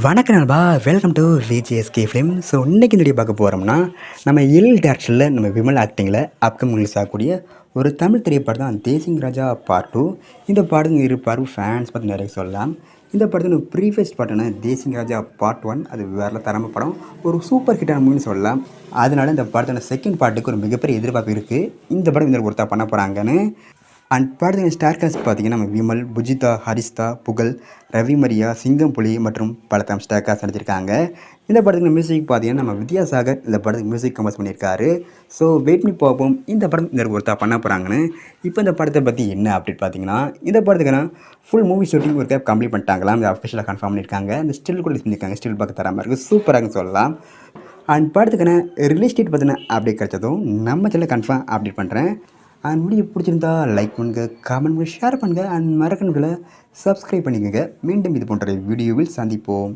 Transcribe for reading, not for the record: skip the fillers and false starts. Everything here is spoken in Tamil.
வணக்கம் நண்பா, welcome to VGSK film. So இன்றைக்கி இந்த வீடியோ பார்க்க போகிறோம்னா, நம்ம எழில் டேரக்ஷனில் நம்ம விமல் ஆக்டிங்கில் அப்கமிங் ரிலீஸ் ஆகக்கூடிய ஒரு தமிழ் திரைப்படம் தான் தேசிங் ராஜா பார்ட் 2. இந்த படத்துக்கு இருப்பார் ஃபேன்ஸ் பற்றி நிறைய சொல்லலாம். இந்த படத்தில் ப்ரீவியஸ் பாட்டுனா தேசிங் ராஜா பார்ட் 1 அது வேறு தரமான படம், ஒரு சூப்பர் ஹிட்டான மூவின்னு சொல்லலாம். அதனால இந்த படத்தோட செகண்ட் பார்ட்டுக்கு ஒரு மிகப்பெரிய எதிர்பார்ப்பு இருக்குது. இந்த படம் இந்த ஒருத்தா பண்ண போகிறாங்கன்னு. அண்ட் படத்துக்கு ஸ்டார் காஸ்ட் பார்த்தீங்கன்னா நம்ம விமல், புஜிதா, ஹரிஸ்தா, புகழ், ரவி மரியா, சிங்கம் புலி மற்றும் பல ஸ்டார் காஸ்ட் நடிச்சிருக்காங்க. இந்த படத்துக்கு மியூசிக் பார்த்தீங்கன்னா நம்ம வித்யாசாகர் இந்த படத்துக்கு மியூசிக் கம்போஸ் பண்ணியிருக்காரு. ஸோ வெயிட் பண்ணி பார்ப்போம் இந்த படம் இந்த ஒருத்தா பண்ண போகிறாங்கன்னு. இப்போ இந்த படத்தை பற்றி என்ன அப்படின்னு பார்த்தீங்கன்னா, இந்த படத்துக்குன்னா ஃபுல் மூவி ஷூட்டிங் ஒரு கேப் கம்ப்ளீட் பண்ணிட்டாங்களாம். இந்த அஃபிஷியலாக கன்ஃபார்ம் பண்ணியிருக்காங்க. இந்த ஸ்டில் கூட பண்ணியிருக்காங்க. ஸ்டில் பார்க்க தராமல் இருக்குது, சூப்பராக சொல்லலாம். அண்ட் படத்துக்கான ரிலீஸ் டேட் பார்த்தீங்கன்னா அப்டேட் கிடைச்சதும் நம்ம சேனல் கன்ஃபார்ம் அப்டேட் பண்ணுறேன். அண்ட் வீடியோ பிடிச்சிருந்தா லைக் பண்ணுங்கள், கமெண்ட் பண்ணி ஷேர் பண்ணுங்கள், அண்ட் மறக்கணுங்களை சப்ஸ்கிரைப் பண்ணிக்கோங்க. மீண்டும் இது போன்ற வீடியோவில் சந்திப்போம்.